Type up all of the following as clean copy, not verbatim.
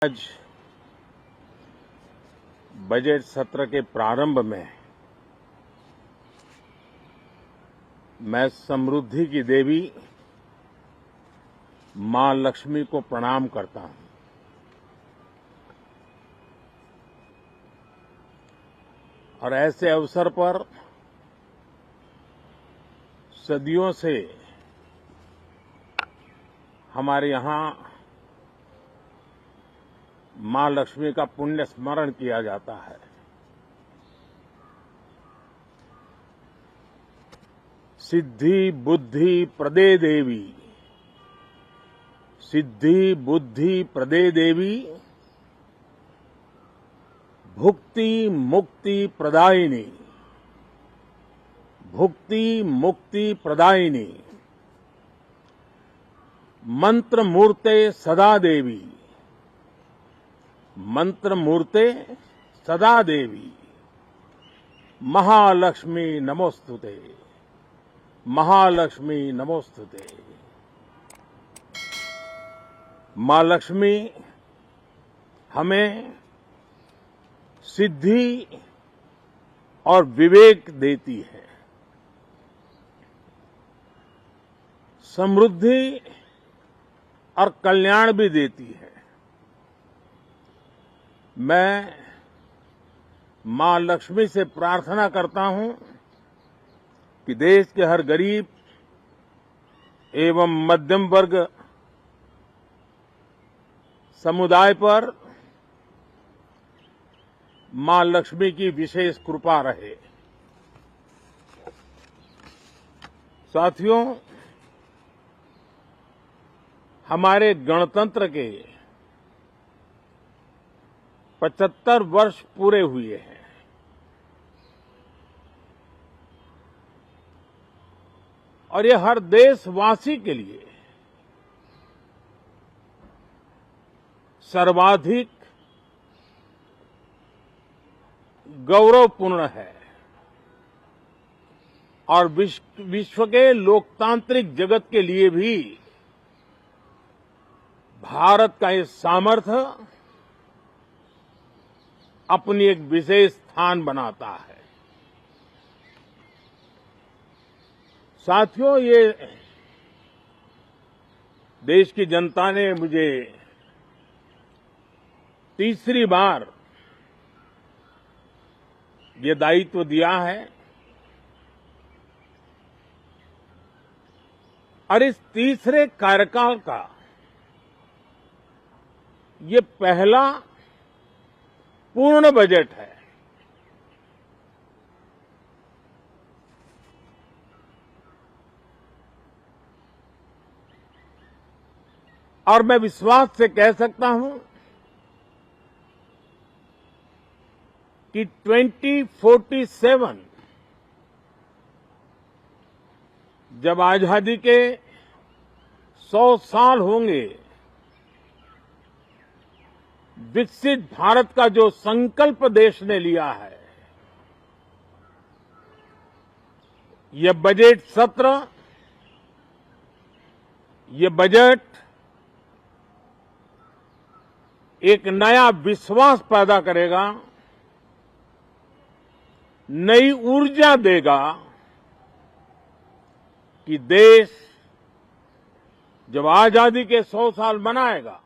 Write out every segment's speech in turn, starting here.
आज बजट सत्र के प्रारंभ में मैं समृद्धि की देवी मां लक्ष्मी को प्रणाम करता हूं और ऐसे अवसर पर सदियों से हमारे यहां मां लक्ष्मी का पुण्य स्मरण किया जाता है। सिद्धि बुद्धि प्रदे देवी, सिद्धि बुद्धि प्रदे देवी, भुक्ति मुक्ति प्रदायिनी, भुक्ति मुक्ति प्रदायिनी, मंत्र मूर्ते सदा देवी, मंत्र मूर्ते सदा देवी, महालक्ष्मी नमोस्तुते, महालक्ष्मी नमोस्तुते। मां लक्ष्मी हमें सिद्धि और विवेक देती है, समृद्धि और कल्याण भी देती है। मैं मां लक्ष्मी से प्रार्थना करता हूं कि देश के हर गरीब एवं मध्यम वर्ग समुदाय पर मां लक्ष्मी की विशेष कृपा रहे। साथियों, हमारे गणतंत्र के 75 वर्ष पूरे हुए हैं। और ये हर देशवासी के लिए सर्वाधिक गौरवपूर्ण है और विश्व के लोकतांत्रिक जगत के लिए भी भारत का ये सामर्थ्य अपनी एक विशेष स्थान बनाता है। साथियों, ये देश की जनता ने मुझे तीसरी बार ये दायित्व दिया है और इस तीसरे कार्यकाल का ये पहला पूर्ण बजट है। और मैं विश्वास से कह सकता हूं कि 2047 जब आजादी के 100 साल होंगे, विकसित भारत का जो संकल्प देश ने लिया है, ये बजट सत्र, ये बजट एक नया विश्वास पैदा करेगा, नई ऊर्जा देगा कि देश जब आजादी के 100 साल मनाएगा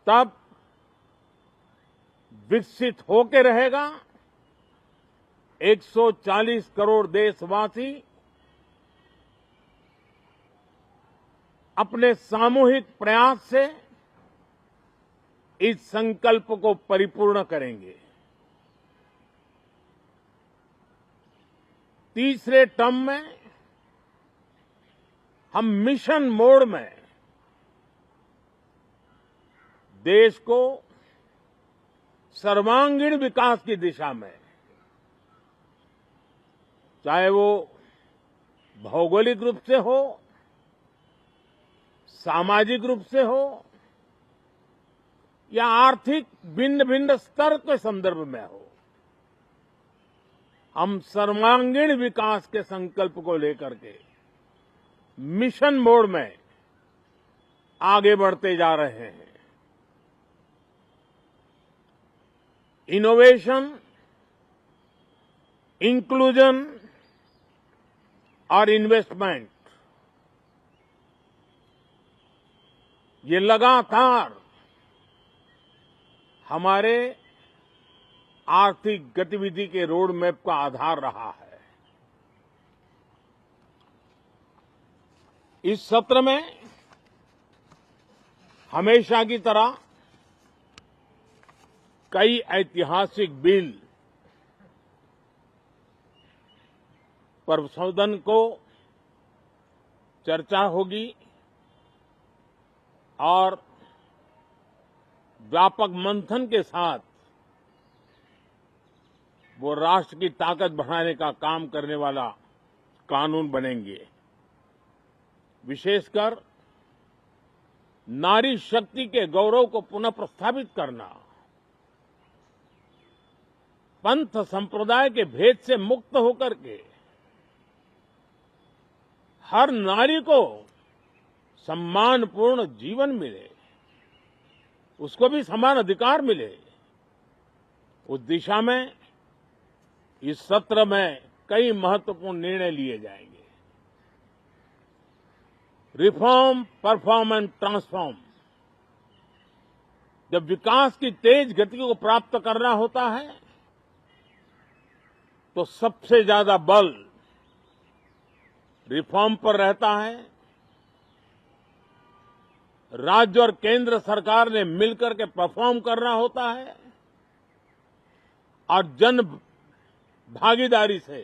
तब विकसित होकर रहेगा। 140 करोड़ देशवासी अपने सामूहिक प्रयास से इस संकल्प को परिपूर्ण करेंगे। तीसरे टर्म में हम मिशन मोड में देश को सर्वांगीण विकास की दिशा में, चाहे वो भौगोलिक रूप से हो, सामाजिक रूप से हो या आर्थिक भिन्न भिन्न स्तर के संदर्भ में हो, हम सर्वांगीण विकास के संकल्प को लेकर के मिशन मोड में आगे बढ़ते जा रहे हैं। इनोवेशन, इंक्लूजन और इन्वेस्टमेंट, ये लगातार हमारे आर्थिक गतिविधि के रोड मैप का आधार रहा है। इस सत्र में हमेशा की तरह कई ऐतिहासिक बिल पर सदन को चर्चा होगी और व्यापक मंथन के साथ वो राष्ट्र की ताकत बढ़ाने का काम करने वाला कानून बनेंगे। विशेषकर नारी शक्ति के गौरव को पुनः प्रस्थापित करना, पंथ संप्रदाय के भेद से मुक्त होकर के हर नारी को सम्मानपूर्ण जीवन मिले, उसको भी समान अधिकार मिले, उस दिशा में इस सत्र में कई महत्वपूर्ण निर्णय लिए जाएंगे। Reform, perform and transform. जब विकास की तेज गति को प्राप्त करना होता है तो सबसे ज्यादा बल रिफॉर्म पर रहता है। राज्य और केंद्र सरकार ने मिलकर के परफॉर्म करना होता है और जन भागीदारी से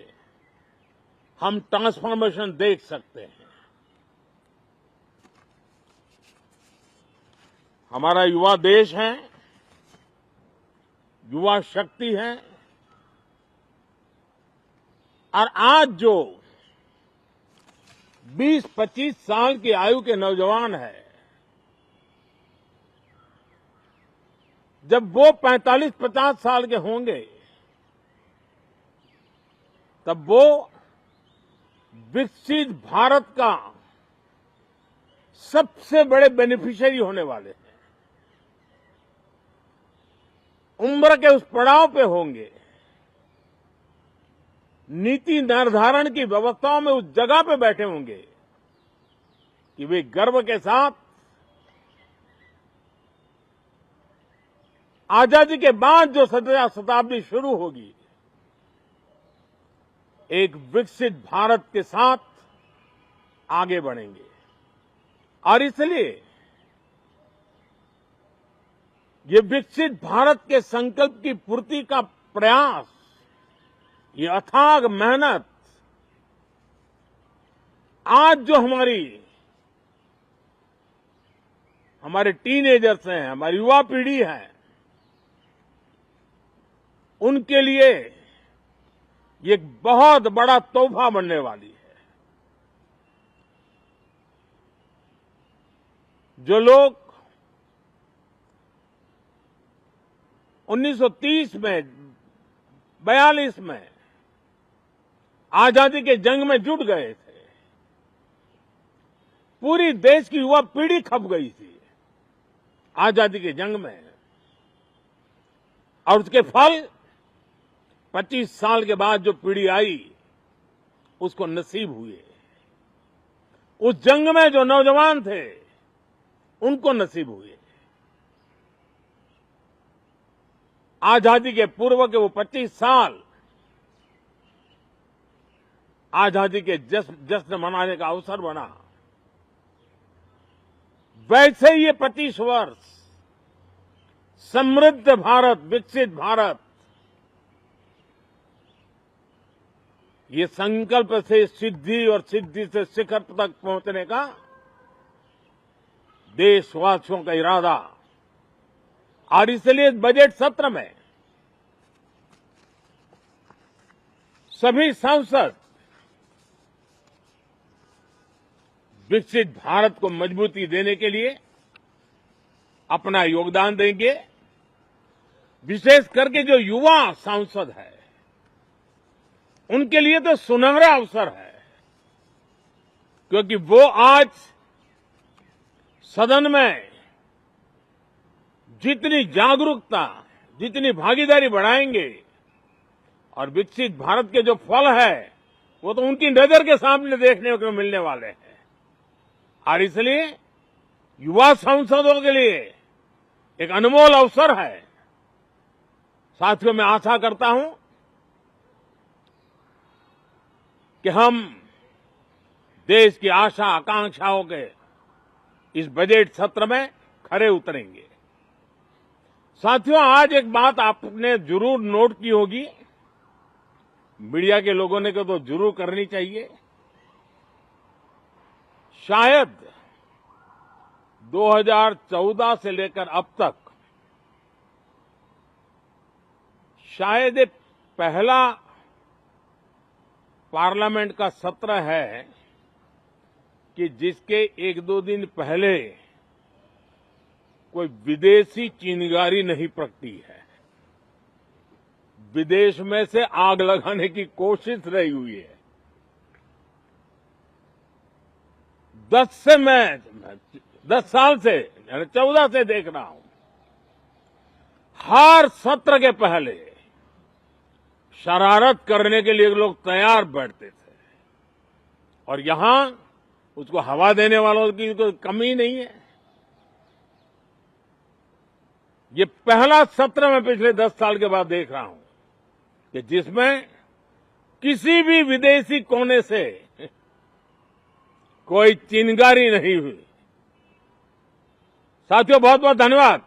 हम ट्रांसफॉर्मेशन देख सकते हैं। हमारा युवा देश है, युवा शक्ति है और आज जो 20-25 साल की आयु के नौजवान हैं, जब वो 45-50 साल के होंगे तब वो विकसित भारत का सबसे बड़े बेनिफिशियरी होने वाले हैं। उम्र के उस पड़ाव पे होंगे, नीति निर्धारण की व्यवस्थाओं में उस जगह पे बैठे होंगे कि वे गर्व के साथ आजादी के बाद जो शताब्दी शुरू होगी, एक विकसित भारत के साथ आगे बढ़ेंगे। और इसलिए ये विकसित भारत के संकल्प की पूर्ति का प्रयास, ये अथाग मेहनत आज जो हमारे टीनेजर्स हैं, हमारी युवा पीढ़ी है, उनके लिए ये एक बहुत बड़ा तोहफा बनने वाली है। जो लोग 1930 में, 42 में आजादी के जंग में जुट गए थे, पूरी देश की युवा पीढ़ी खप गई थी आजादी के जंग में, और उसके फल 25 साल के बाद जो पीढ़ी आई उसको नसीब हुए। उस जंग में जो नौजवान थे उनको नसीब हुए। आजादी के पूर्व के वो 25 साल आजादी के जश्न मनाने का अवसर बना। वैसे ही ये 25 वर्ष समृद्ध भारत, विकसित भारत, ये संकल्प से सिद्धि और सिद्धि से शिखर तक पहुंचने का देशवासियों का इरादा। और इसलिए बजट सत्र में सभी सांसद विकसित भारत को मजबूती देने के लिए अपना योगदान देंगे। विशेष करके जो युवा सांसद है उनके लिए तो सुनहरा अवसर है, क्योंकि वो आज सदन में जितनी जागरूकता, जितनी भागीदारी बढ़ाएंगे और विकसित भारत के जो फल है वो तो उनकी नजर के सामने देखने को मिलने वाले हैं। और इसलिए युवा सांसदों के लिए एक अनमोल अवसर है। साथियों, मैं आशा करता हूं कि हम देश की आशा आकांक्षाओं के इस बजट सत्र में खरे उतरेंगे। साथियों, आज एक बात आपने जरूर नोट की होगी, मीडिया के लोगों ने तो जरूर करनी चाहिए। शायद 2014 से लेकर अब तक शायद ये पहला पार्लियामेंट का सत्र है कि जिसके एक दो दिन पहले कोई विदेशी चिंगारी नहीं प्रगटी है। विदेश में से आग लगाने की कोशिश रही हुई है। 10 साल से 14 से देख रहा हूं, हर सत्र के पहले शरारत करने के लिए लोग तैयार बैठते थे और यहां उसको हवा देने वालों की कोई कमी नहीं है। ये पहला सत्र मैं पिछले 10 साल के बाद देख रहा हूं कि जिसमें किसी भी विदेशी कोने से कोई चिंगारी नहीं हुई। साथियों, बहुत बहुत धन्यवाद।